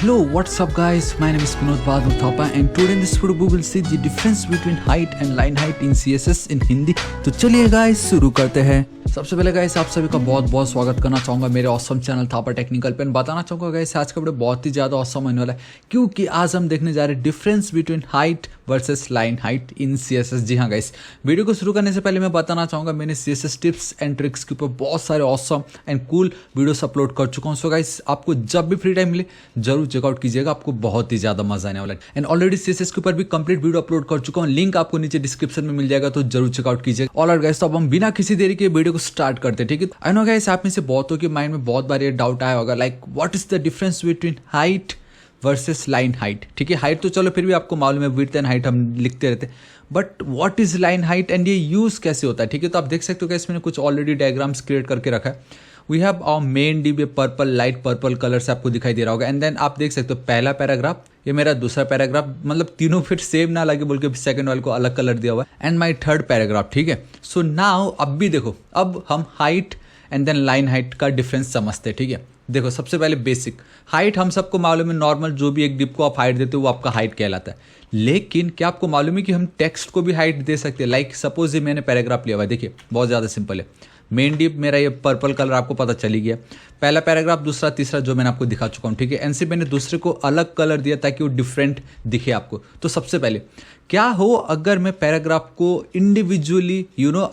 Hello, what's up guys? My name is Vinod Badhu Thapa and today in this video we will see the difference between height and line height in CSS in Hindi. तो चलिए guys शुरू करते हैं। सबसे पहले guys आप सभी का बहुत बहुत स्वागत करना चाहूँगा मेरे ऑसम चैनल थापा टेक्निकल पे। बताना चाहूँगा गाइस आज का वीडियो बहुत ही ज़्यादा ऑसम होने वाला है क्योंकि आज हम देखने जा रहे हैं difference between height versus line height in CSS। जी हाँ गाइस, वीडियो को शुरू करने से पहले मैं बताना चाहूँगा मैंने CSS टिप्स एंड ट्रिक्स के ऊपर बहुत सारे awesome and cool videos upload कर चुका हूँ। सो गाइस आपको जब भी फ्री टाइम मिले जरूर चेकआउट कीजिएगा, आपको बहुत ही ज़्यादा मजा आने वाला है। एंड ऑलरेडी CSS के ऊपर भी कंप्लीट वीडियो अपलोड कर चुका हूँ, लिंक आपको नीचे डिस्क्रिप्शन में मिल जाएगा, तो जरूर चेकआउट कीजिएगा। ऑलराइट गाइस, तो अब हम बिना किसी देरी के वीडियो को स्टार्ट करते हैं। ठीक है, आई नो गाइस आप में से बहुतों के माइंड में बहुत बार ये डाउट आया होगा like what is the difference between height versus line height. ठीक है, हाइट तो चलो फिर भी आपको मालूम है, विड्थ एंड हाइट हम लिखते रहते हैं, but what is line height and ये यूज कैसे होता है। ठीक है, तो आप देख सकते हो कि इसमें कुछ ऑलरेडी डायग्राम्स क्रिएट करके रखा है। We have our main div ये पर्पल लाइट पर्पल कलर से आपको दिखाई दे रहा होगा। एंड देन आप देख सकते हो पहला पैराग्राफ, ये मेरा दूसरा पैराग्राफ, मतलब तीनों फिर सेम ना लगे बोल के सेकंड वाले को अलग कलर दिया हुआ है। And my third paragraph. ठीक है, सो नाउ अब भी देखो, अब हम height and then line height का डिफरेंस समझते हैं। ठीक है, देखो सबसे पहले बेसिक हाइट हम सबको मालूम है, नॉर्मल जो भी एक डिप को आप हाइट देते हो वो आपका हाइट कहलाता है। लेकिन क्या आपको मालूम है कि हम टेक्स्ट को भी हाइट दे सकते हैं। लाइक सपोज ये मैंने पैराग्राफ लिया हुआ है, देखिए बहुत ज़्यादा सिंपल है। मेन डिप मेरा ये पर्पल कलर आपको पता चली गया, पहला पैराग्राफ दूसरा तीसरा जो मैंने आपको दिखा चुका हूँ। ठीक है, एनसी मैंने दूसरे को अलग कलर दिया ताकि वो डिफरेंट दिखे आपको। तो सबसे पहले क्या हो अगर मैं पैराग्राफ को इंडिविजुअली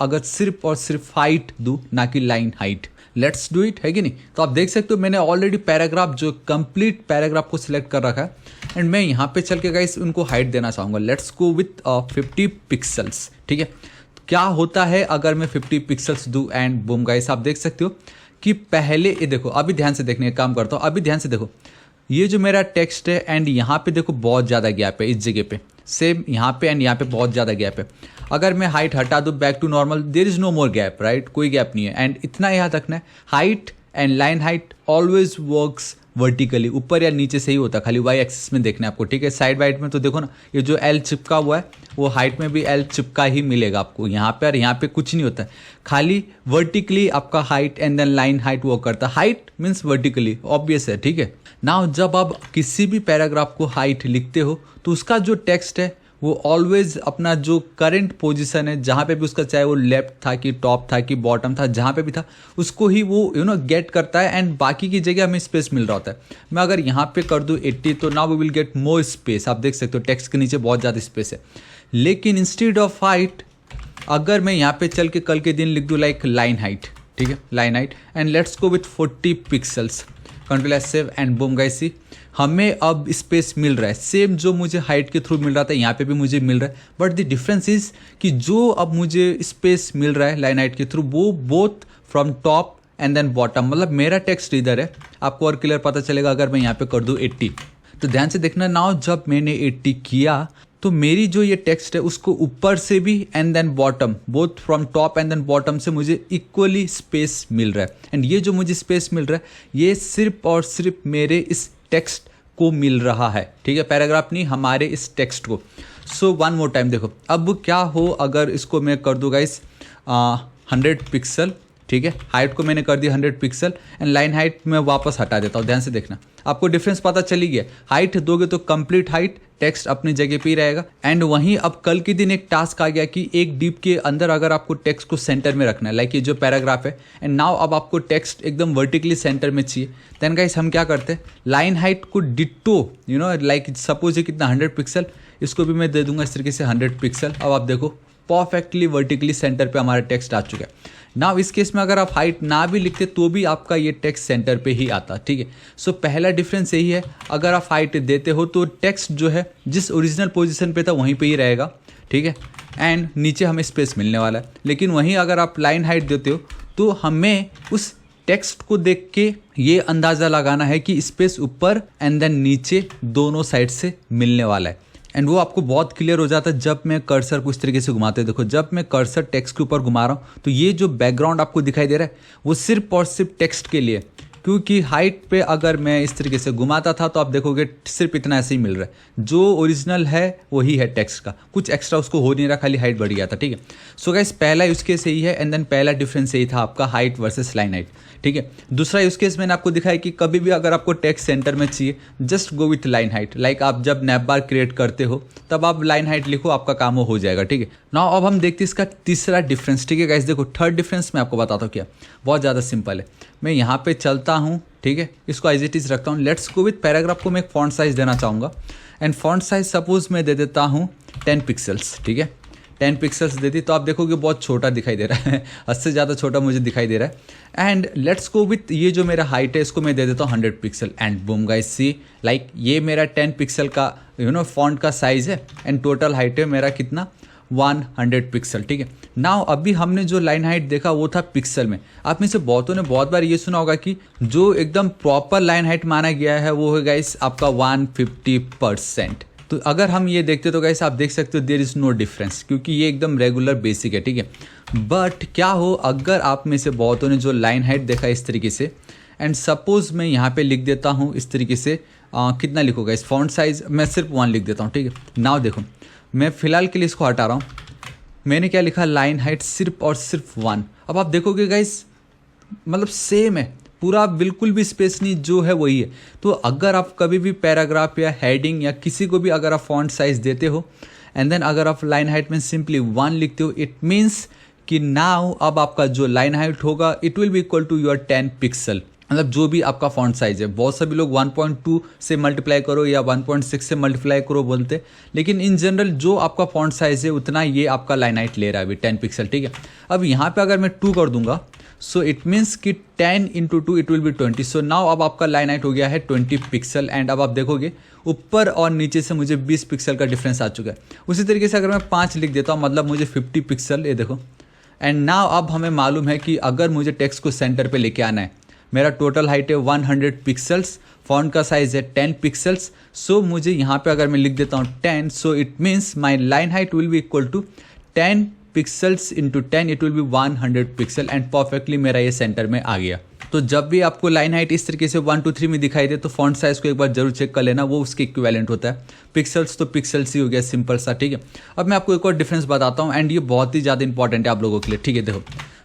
अगर सिर्फ और सिर्फ हाइट दूँ ना कि line height. Let's do it, है कि नहीं। तो आप देख सकते हो मैंने ऑलरेडी पैराग्राफ जो कंप्लीट पैराग्राफ को सिलेक्ट कर रखा है एंड मैं यहाँ पे चल के गाइस उनको हाइट देना चाहूँगा। Let's go with 50 pixels. ठीक है, क्या होता है अगर मैं 50 पिक्सल्स दूँ एंड बूम गाइस आप देख सकते हो कि पहले ये देखो, अभी ध्यान से देखने का काम करता हूँ, अभी ध्यान से देखो ये जो मेरा टेक्स्ट है एंड यहाँ पे देखो बहुत ज़्यादा गैप है इस जगह पे, सेम यहाँ पे एंड यहाँ पे बहुत ज़्यादा गैप है। अगर मैं हाइट हटा दूँ back to normal, there is no more gap, right, कोई गैप नहीं है। एंड इतना याद रखना है, height and line height always works vertically, ऊपर या नीचे से ही होता है, खाली वाई एक्सिस में देखना है आपको। ठीक है, साइड वाइड में तो देखो ना ये जो एल चिपका हुआ है वो हाइट में भी एल चिपका ही मिलेगा आपको यहाँ पे, और यहाँ पे कुछ नहीं होता है, खाली वर्टिकली आपका height and then line height work करता है। हाइट मीन्स वर्टिकली, ऑब्वियस है। ठीक है, नाउ जब आप किसी भी पैराग्राफ को हाइट लिखते हो तो उसका जो टेक्स्ट है वो ऑलवेज अपना जो करंट पोजीशन है जहाँ पे भी उसका, चाहे वो लेफ्ट था कि टॉप था कि बॉटम था, जहाँ पे भी था उसको ही वो गेट करता है एंड बाकी की जगह हमें स्पेस मिल रहा होता है। मैं अगर यहाँ पे कर दूँ 80 तो now we will get more space. आप देख सकते हो टेक्स्ट के नीचे बहुत ज़्यादा स्पेस है। लेकिन इंस्टेड ऑफ हाइट अगर मैं यहाँ पे चल के कल के दिन लिख दूँ लाइक लाइन हाइट, ठीक है, line height and let's go with 40 pixels, control save and boom guys see हमें अब स्पेस मिल रहा है, सेम जो मुझे हाइट के थ्रू मिल रहा था यहाँ पे भी मुझे मिल रहा है। बट द डिफरेंस इज कि जो अब मुझे स्पेस मिल रहा है लाइन हाइट के थ्रू वो both from top and then bottom, मतलब मेरा टेक्स्ट इधर है, आपको और क्लियर पता चलेगा अगर मैं यहाँ पे कर दूँ 80। तो ध्यान से देखना, नाउ जब मैंने 80 किया तो मेरी जो ये टेक्स्ट है उसको ऊपर से भी and then bottom, both from top and then bottom से मुझे इक्वली स्पेस मिल रहा है। एंड ये जो मुझे स्पेस मिल रहा है ये सिर्फ और सिर्फ मेरे इस टेक्स्ट को मिल रहा है। ठीक है, पैराग्राफ नहीं, हमारे इस टेक्स्ट को। सो वन मोर टाइम देखो, अब क्या हो अगर इसको मैं कर दूँ गाइस 100 पिक्सल। ठीक है, हाइट को मैंने कर दी 100 पिक्सल एंड लाइन हाइट मैं वापस हटा देता हूँ। ध्यान से देखना, आपको डिफरेंस पता चली गया। हाइट दोगे तो कंप्लीट हाइट, टेक्स्ट अपनी जगह पे ही रहेगा। एंड वहीं अब कल के दिन एक टास्क आ गया कि एक डिप के अंदर अगर आपको टेक्स्ट को सेंटर में रखना है, लाइक ये जो पैराग्राफ है एंड नाउ अब आपको टेक्स्ट एकदम वर्टिकली सेंटर में चाहिए, देन गाइस हम क्या करते हैं, लाइन हाइट को डिट्टो लाइक सपोज ये कितना 100 पिक्सल, इसको भी मैं दे दूंगा इस तरीके से 100 पिक्सल। अब आप देखो परफेक्टली वर्टिकली सेंटर पे हमारा टेक्स्ट आ चुका है। नाउ इस केस में अगर आप हाइट ना भी लिखते तो भी आपका ये टेक्स्ट सेंटर पे ही आता। ठीक है, सो पहला डिफरेंस यही है, अगर आप हाइट देते हो तो टेक्स्ट जो है जिस ओरिजिनल पोजीशन पे था वहीं पे ही रहेगा। ठीक है, एंड नीचे हमें स्पेस मिलने वाला है। लेकिन वहीं अगर आप लाइन हाइट देते हो तो हमें उस टेक्स्ट को देख के ये अंदाज़ा लगाना है कि स्पेस ऊपर एंड देन नीचे दोनों साइड से मिलने वाला है। एंड वो आपको बहुत क्लियर हो जाता है जब मैं कर्सर को इस तरीके से घुमाते हैं। देखो जब मैं कर्सर टेक्स्ट के ऊपर घुमा रहा हूँ तो ये जो बैकग्राउंड आपको दिखाई दे रहा है वो सिर्फ और सिर्फ टेक्स्ट के लिए, क्योंकि हाइट पे अगर मैं इस तरीके से घुमाता था तो आप देखोगे सिर्फ इतना ऐसे ही मिल रहा है, जो ओरिजिनल है वही है टेक्स्ट का, कुछ एक्स्ट्रा उसको हो नहीं रहा, खाली हाइट बढ़ गया था। ठीक है, सो गाइस पहला यूज केस यही है, एंड देन पहला डिफरेंस यही था आपका हाइट वर्सेस लाइन हाइट। ठीक है, दूसरा यूज केस मैंने आपको दिखाया कि कभी भी अगर आपको टेक्स्ट सेंटर में चाहिए, just go with line height. Like आप जब नैप बार क्रिएट करते हो तब आप लाइन हाइट लिखो, आपका काम हो जाएगा। ठीक है, नाउ अब हम देखते हैं इसका तीसरा डिफरेंस। ठीक है गाइस, देखो थर्ड डिफरेंस मैं आपको बताता हूँ क्या, बहुत ज़्यादा सिंपल है। मैं यहाँ पे चलता हूँ, ठीक है, इसको एज इट इज़ रखता हूँ। लेट्स गो विथ पैराग्राफ को मैं एक फॉन्ट साइज देना चाहूँगा, एंड फॉन्ट साइज सपोज मैं दे देता हूँ 10 पिक्सल्स। ठीक है, 10 पिक्सल्स दे दी तो आप देखोगे बहुत छोटा दिखाई दे रहा है, उससे ज़्यादा छोटा मुझे दिखाई दे रहा है। एंड लेट्स गो विथ ये जो मेरा हाइट है इसको मैं दे देता हूँ 100 pixel, and boom guys see, like ये मेरा 10 पिक्सल का फॉन्ट का साइज़ है, एंड टोटल हाइट है मेरा कितना 100 पिक्सल। ठीक है, नाउ अभी हमने जो लाइन हाइट देखा वो था पिक्सल में। आप में से बहुतों ने बहुत बार ये सुना होगा कि जो एकदम प्रॉपर लाइन हाइट माना गया है वो है गाइस आपका 150%। तो अगर हम ये देखते तो गाइस आप देख सकते हो देयर इज़ नो डिफरेंस, क्योंकि ये एकदम रेगुलर बेसिक है। ठीक है, बट क्या हो अगर आप में से बहुतों ने जो लाइन हाइट देखा इस तरीके से, एंड सपोज मैं यहाँ पे लिख देता हूँ इस तरीके से, कितना लिखूंगा इस फॉन्ट साइज मैं सिर्फ 1 लिख देता हूँ। ठीक है, नाउ देखो मैं फिलहाल के लिए इसको हटा रहा हूँ, मैंने क्या लिखा लाइन हाइट सिर्फ और सिर्फ 1। अब आप देखोगे गाइस मतलब सेम है पूरा, बिल्कुल भी स्पेस नहीं, जो है वही है। तो अगर आप कभी भी पैराग्राफ या हेडिंग या किसी को भी अगर आप फॉन्ट साइज देते हो, एंड देन अगर आप लाइन हाइट में सिंपली 1 लिखते हो, इट मीन्स कि नाउ अब आपका जो लाइन हाइट होगा it will be equal to your 10 pixel, मतलब जो भी आपका फॉन्ट साइज है। बहुत सभी लोग 1.2 से मल्टीप्लाई करो या 1.6 से मल्टीप्लाई करो बोलते, लेकिन इन जनरल जो आपका फॉन्ट साइज है उतना ये आपका लाइन हाइट ले रहा है अभी 10 पिक्सल। ठीक है, अब यहाँ पे अगर मैं 2 कर दूंगा, सो इट मीन्स कि 10 into 2 it will B 20। So now अब आपका लाइन हाइट हो गया है 20 पिक्सल, एंड अब आप देखोगे ऊपर और नीचे से मुझे 20 पिक्सल का डिफरेंस आ चुका है। उसी तरीके से अगर मैं 5 लिख देता हूँ मतलब मुझे 50 पिक्सल, ये देखो। एंड नाउ अब हमें मालूम है कि अगर मुझे टेक्स्ट को सेंटर पे लेके आना है, मेरा टोटल हाइट है 100 पिक्सल्स, फॉन्ट का साइज है 10 पिक्सल्स, सो मुझे यहाँ पे अगर मैं लिख देता हूँ 10, so it means my line height will be equal to 10 pixels into 10, it will be 100 pixel, and perfectly मेरा ये सेंटर में आ गया। तो जब भी आपको लाइन हाइट इस तरीके से 1 2 3 में दिखाई दे तो फॉन्ट साइज को एक बार जरूर चेक कर लेना, वो उसके इक्विवेलेंट होता है। पिक्सल्स तो पिक्सल्स ही हो गया, सिंपल सा। ठीक है, अब मैं आपको एक और डिफरेंस बताता हूँ, एंड ये बहुत ही ज़्यादा इंपॉर्टेंट है आप लोगों के लिए। ठीक है, देखो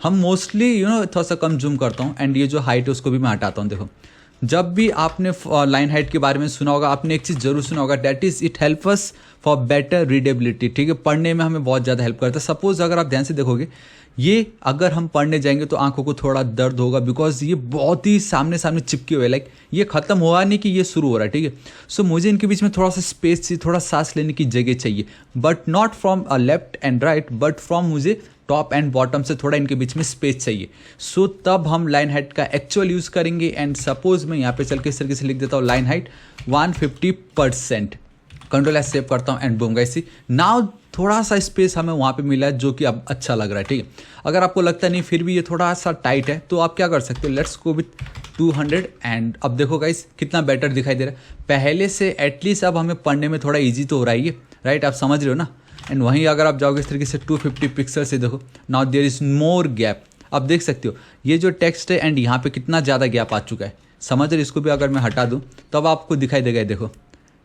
हम मोस्टली थोड़ा सा कम जूम करता हूँ, एंड ये जो हाइट है उसको भी मैं हटाता हूँ। देखो जब भी आपने लाइन हाइट के बारे में सुना होगा, आपने एक चीज़ जरूर सुना होगा, that is it help us for better readability. ठीक है, पढ़ने में हमें बहुत ज़्यादा हेल्प करता है। सपोज अगर आप ध्यान से देखोगे, ये अगर हम पढ़ने जाएंगे तो आंखों को थोड़ा दर्द होगा, बिकॉज ये बहुत ही सामने सामने चिपके हुए, लाइक ये खत्म हुआ नहीं कि ये शुरू हो रहा है। ठीक है, सो मुझे इनके बीच में थोड़ा सा स्पेस चाहिए, थोड़ा सांस लेने की जगह चाहिए, but not from left and right, but from मुझे टॉप एंड बॉटम से थोड़ा इनके बीच में स्पेस चाहिए। सो तब हम लाइन हाइट का एक्चुअल यूज़ करेंगे, एंड सपोज मैं यहाँ पे चल के इस तरीके से लिख देता हूँ line height 150%, control S save करता हूँ, and boom guys see, now थोड़ा सा स्पेस हमें वहाँ पे मिला है जो कि अब अच्छा लग रहा है। ठीक है, अगर आपको लगता नहीं फिर भी ये थोड़ा सा टाइट है तो आप क्या कर सकते हो, लेट्स गो विथ 200, एंड अब देखो गाइस कितना बेटर दिखाई दे रहा है पहले से। एटलीस्ट अब हमें पढ़ने में थोड़ा ईजी तो हो रहा है ये, राइट, आप समझ रहे हो ना। एंड वहीं अगर आप जाओगे इस तरीके से 250 पिक्सल से, देखो now there is more gap. आप देख सकते हो ये जो टेक्स्ट है एंड यहाँ पे कितना ज़्यादा गैप आ चुका है, समझ रहे। इसको भी अगर मैं हटा दूँ तब आपको दिखाई देगा, देखो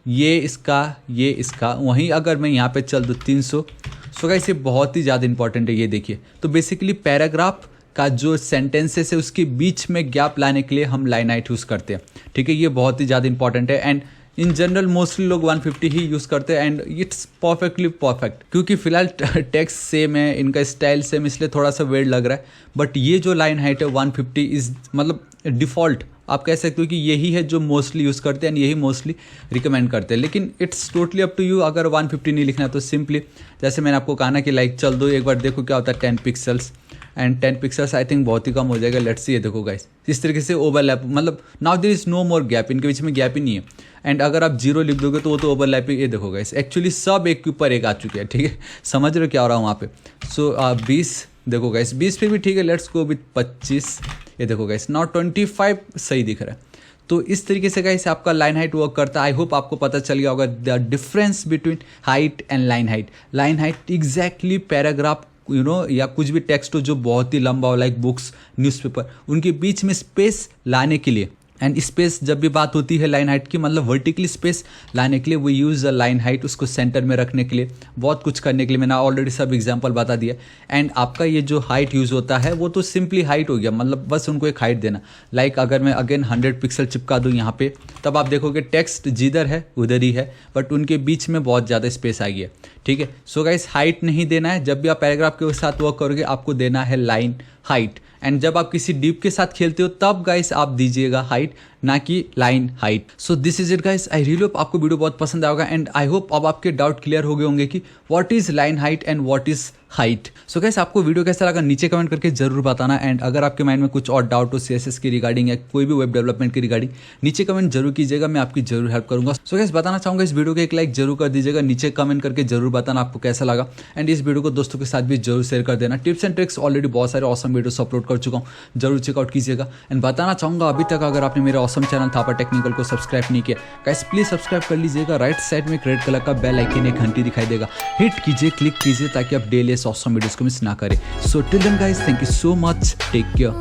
ये इसका वहीं अगर मैं यहाँ पे चल दूँ 300। सो गाइस ये बहुत ही ज़्यादा इंपॉर्टेंट है, ये देखिए। तो बेसिकली पैराग्राफ का जो सेंटेंसेस है उसके बीच में गैप लाने के लिए हम लाइन हाइट यूज़ करते हैं। ठीक है, ये बहुत ही ज़्यादा इंपॉर्टेंट है, एंड इन जनरल मोस्टली लोग 150 ही यूज़ करते हैं, एंड इट्स परफेक्टली परफेक्ट, क्योंकि फिलहाल टेक्स्ट सेम है, इनका स्टाइल सेम, इसलिए थोड़ा सा वेट लग रहा है। बट ये जो लाइन हाइट है 150 इज़ मतलब डिफ़ॉल्ट, आप कह सकते हो कि यही है जो मोस्टली यूज़ करते हैं एंड यही मोस्टली रिकमेंड करते हैं। लेकिन it's totally up to you, अगर 150 नहीं लिखना तो सिंपली जैसे मैंने आपको कहा ना कि लाइक चल दो एक बार, देखो क्या होता है 10 pixels, and 10 pixels I think बहुत ही कम हो जाएगा। लेट्स सी, ये देखो गाइस इस तरीके से ओवरलैप, मतलब now there is no more gap, इनके बीच में गैप ही नहीं है। एंड अगर आप 0 लिख दोगे तो वो तो ओवरलैपिंग, ये देखो गाइस एक्चुअली सब एक के ऊपर एक आ चुके हैं। ठीक है, समझ रहे हो क्या हो रहा है वहाँ पे। सो 20 देखो गाइस, 20 फिर भी ठीक है, लेट्स गो विथ 25, ये देखो गाइस नाउ 25 सही दिख रहा है। तो इस तरीके से गाइस आपका लाइन हाइट वर्क करता है। आई होप आपको पता चल गया होगा the difference between height and line height. Line height exactly paragraph या कुछ भी टेक्स्ट हो जो बहुत ही लंबा हो, लाइक बुक्स, न्यूज़पेपर, उनके बीच में स्पेस लाने के लिए, एंड स्पेस जब भी बात होती है लाइन हाइट की, मतलब वर्टिकली स्पेस लाने के लिए वो यूज़ अ लाइन हाइट, उसको सेंटर में रखने के लिए, बहुत कुछ करने के लिए मैंने ऑलरेडी सब एग्जांपल बता दिया। एंड आपका ये जो हाइट यूज़ होता है वो तो सिंपली हाइट हो गया, मतलब बस उनको एक हाइट देना। लाइक अगर मैं अगेन 100 पिक्सल चिपका दूँ यहाँ पे, तब आप देखोगे टेक्स्ट जिधर है उधर ही है, बट उनके बीच में बहुत ज़्यादा स्पेस आ गया। ठीक है, सो गाइस हाइट नहीं देना है। जब भी आप पैराग्राफ के साथ वर्क करोगे आपको देना है लाइन हाइट, एंड जब आप किसी डिप के साथ खेलते हो तब गाइस आप दीजिएगा हाइट, ना कि line height. So this is it guys, I really hope आपको वीडियो बहुत पसंद आएगा, एंड आई होप अब आपके डाउट क्लियर हो गए होंगे कि what is line height and what is height. So guys आपको वीडियो कैसा लगा नीचे कमेंट करके जरूर बताना, एंड अगर आपके माइंड में कुछ और डाउट हो CSS की रिगार्डिंग या कोई भी वेब डेवलपमेंट की रिगार्डिंग, नीचे कमेंट जरूर कीजिएगा, मैं आपकी जरूर हेल्प करूंगा। सो गाइस बताना चाहूंगा इस वीडियो को एक लाइक जरूर कर दीजिएगा, नीचे कमेंट करके जरूर बताना आपको कैसा लगा, एंड इस वीडियो को दोस्तों के साथ भी जरूर शेयर कर देना। टिप्स एंड ट्रिक्स ऑलरेडी बहुत सारे ऑसम वीडियोस अपलोड कर चुका हूँ, जरूर चेकआउट कीजिएगा। एंड बताना चाहूंगा अभी तक अगर आपने मेरे ऑसम चैनल थापा टेक्निकल को सब्सक्राइब नहीं किया, गाइस प्लीज सब्सक्राइब कर लीजिएगा। राइट साइड में एक रेड कलर का बेल आइकन, एक घंटी दिखाई देगा, हिट कीजिए, क्लिक कीजिए, ताकि आप डेली इस ऑसम वीडियोस को मिस ना करें। So till then guys, thank you so much, take care.